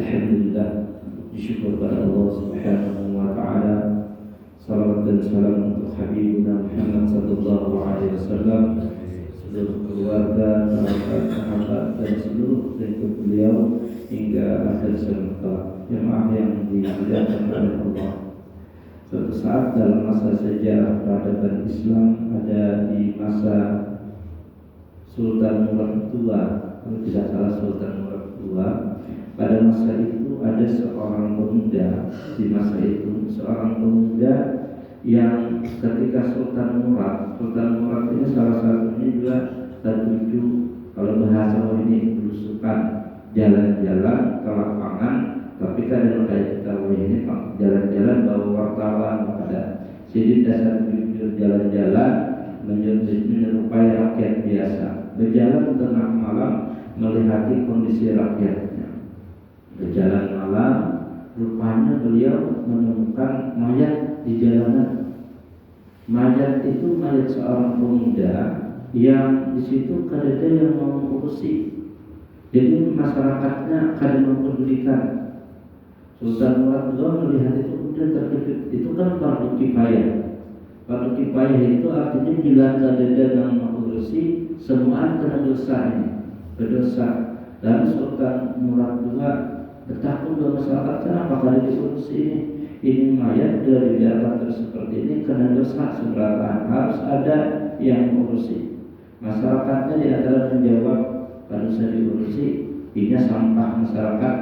Alhamdulillah, bersyukur pada Allah Subhanahu wa taala. Salawat dan salam untuk Habibuna Muhammad sallallahu alaihi wasallam, seluruh keluarga, sahabat dan seluruh pengikut beliau hingga akhir zaman kelak. Jemaah yang dimuliakan oleh Allah. Suatu saat dalam masa sejarah peradaban Islam, ada di masa Sultan Murad II, kalau tidak salah Sultan Murad II. Pada masa itu ada seorang pemuda, di masa itu seorang pemuda yang ketika Sultan Murad ini salah satunya juga tertuju, kalau bahasa ini belusukan, jalan-jalan ke lapangan, tapi kadang kayak kita ini jalan-jalan bawa wartawan pada jadi dasar jujur jalan-jalan menyerupai rakyat biasa, berjalan tengah malam melihati kondisi rakyatnya. Berjalan malam, rupanya beliau menemukan mayat di jalanan. Mayat itu mayat seorang pemuda yang di situ ada yang mau mengurusi. Jadi masyarakatnya kadang mempedulikan. Sultan Murad II melihat itu kemudian terkejut. Itu kan fardu kifayah. Fardu kifayah itu artinya bila ada yang mengurusi, semua kena dosa ini, berdosa. Dan Sultan Murad II bertakut bahwa masyarakat, kenapa kali diurusi ini mayat dari dibiarkan terus seperti ini, kena dosa seberapa, harus ada yang mengurusi. Masyarakatnya di antara menjawab, kalau saya diurusi, ini sampah masyarakat.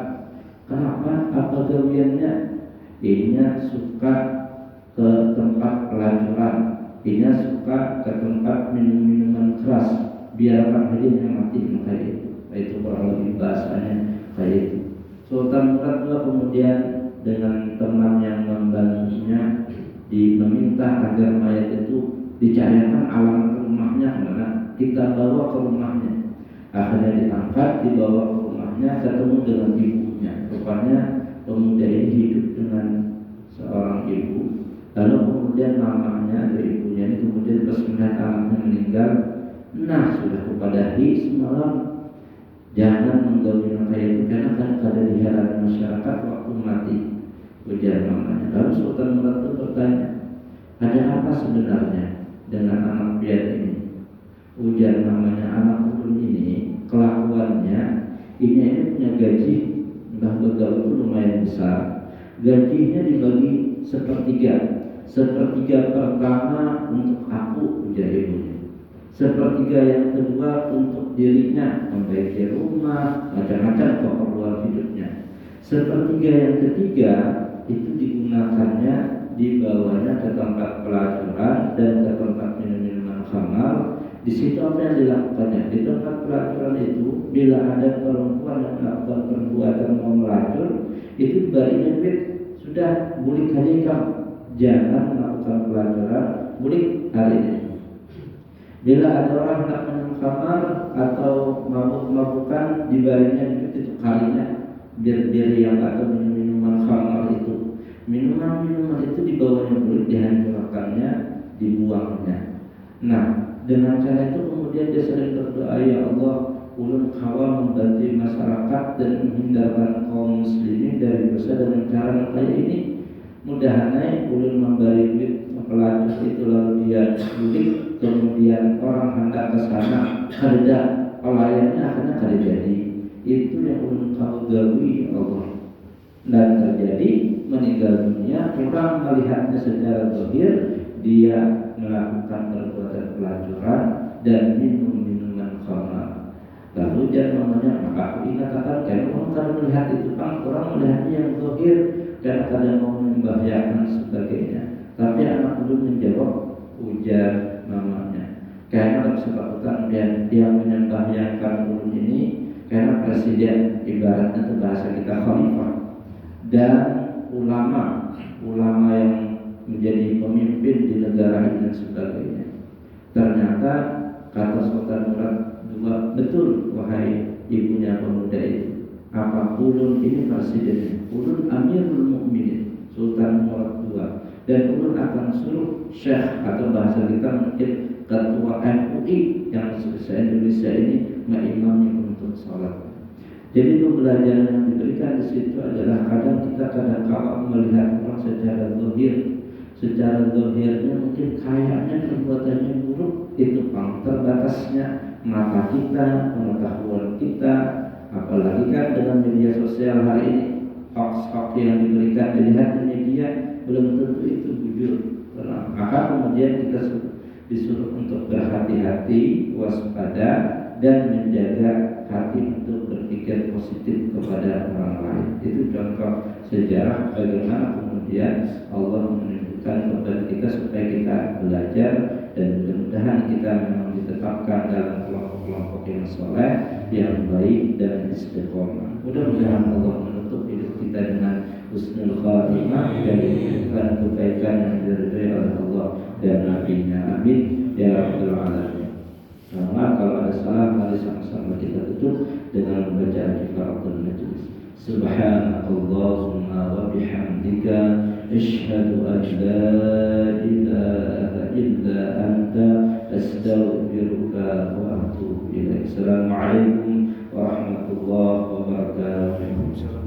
Kenapa? Apa gawiannya? Ini suka ke tempat pelacuran, ini suka ke tempat minum-minuman keras, biarkan aja yang mati kayak itu kurang lebih bahasanya kayak itu. Sultan Murad II kemudian dengan teman yang membantunya meminta agar mayat itu dicarikan alamat rumahnya kemana, kita bawa ke rumahnya. Akhirnya diangkat, dibawa ke rumahnya, ketemu dengan ibunya. Rupanya pemuda ini hidup dengan seorang ibu. Lalu kemudian mamanya dari ibunya ini kemudian pas melihat anaknya meninggal, nah sudah kupadahi semalam jangan menggauli kayak itu, karena kan ada diheran masyarakat waktu mati, ujar mamanya. Lalu Sultan Murad itu bertanya, ada apa sebenarnya dengan anak piat ini? Ujar mamanya, anak ulun ini kelakuannya ini punya gaji, entah begaul itu lumayan besar. Gajinya dibagi sepertiga pertama untuk aku, ujar ibunya. Sepertiga yang kedua untuk dirinya, memperbaiki rumah, macam-macam keperluan hidupnya. Sepertiga yang ketiga itu digunakannya, dibawanya ke tempat pelacuran dan ke tempat minum-minuman khamar. Di situ apa yang dilakukannya? Di tempat pelacuran itu, bila ada perempuan yang melakukan perbuatan mau melacur, itu diberinya duit. Sudah, bulik aja kamu, jangan melakukan pelacuran, bulik hari ini. Bila ada orang hendak minum khamar atau mabuk-mabukan, diberinya duit itu kalinya, biar yang atau minuman khamar itu. Minuman itu dibawanya bulik, dihancurkannya, dibuangnya. Nah, dengan cara itu kemudian dia sering berdoa, ya Allah, ulun kawa membantu masyarakat dan menghindarkan kaum muslimin dari dosa dengan cara kayak ini. Mudah-mudahan ulun memberi duit pelacur itu lalu dia bulik, kemudian orang hendak ke sana, kerja pelayannya akhirnya kada jadi. Itu yang ulun kau gawi Allah. Dan terjadi meninggal dunia, orang melihatnya secara zahir, dia melakukan perbuatan pelacuran dan minum minuman khamar. Lalu dia namanya, maka aku ingatkan, karena orang kadang melihat itu orang melihatnya yang zahir, karena kadang mau membahayakan sebagainya. Tapi anak belum menjawab, ujar namanya. Karena sebabkan dia membahayakan ulun ini, karena presiden ibaratnya itu bahasa kita khalifah dan ulama yang menjadi pemimpin di negara ini dan sebagainya. Ternyata kata Sultan Murad II, betul wahai ibunya pemuda itu. Apa ulun ini presidennya? Ulun Amirul Mukminin Sultan Murad II, dan ulun akan suruh syekh atau bahasa kita mungkin ketua MUI yang se-Indonesia ini mengimami untuk sholat. Jadi pembelajaran yang diberikan di situ melihat orang secara zahir. Secara zahirnya mungkin kayaknya perbuatannya buruk, itu terbatasnya mata kita, pengetahuan kita. Apalagi kan dengan media sosial hari ini, hoax-hoax yang diberikan dilihat di media belum tentu itu jujur. Maka kemudian kita disuruh untuk berhati-hati, waspada, dan menjaga hati untuk berpikir positif kepada orang lain. Itu contoh sejarah bagaimana kemudian Allah menunjukkan kepada kita supaya kita belajar, dan mudah-mudahan kita memang ditetapkan dalam kelompok-kelompok yang soleh, yang baik dan istiqomah. Mudah-mudahan Allah menutup hidup kita dengan husnul khatimah dan menunjukkan kebaikan yang diridhai oleh Allah dan Nabi-Nya. Amin ya rabbal alamin. Nah, kalau ada salah, mari sama-sama kita tutup dengan membaca kifaratul majlis. Subhanallahumma wa bihamdika asyhadu an la ilaha illa anta astaghfiruka wa atubu ilaik. Assalamualaikum warahmatullahi wabarakatuh.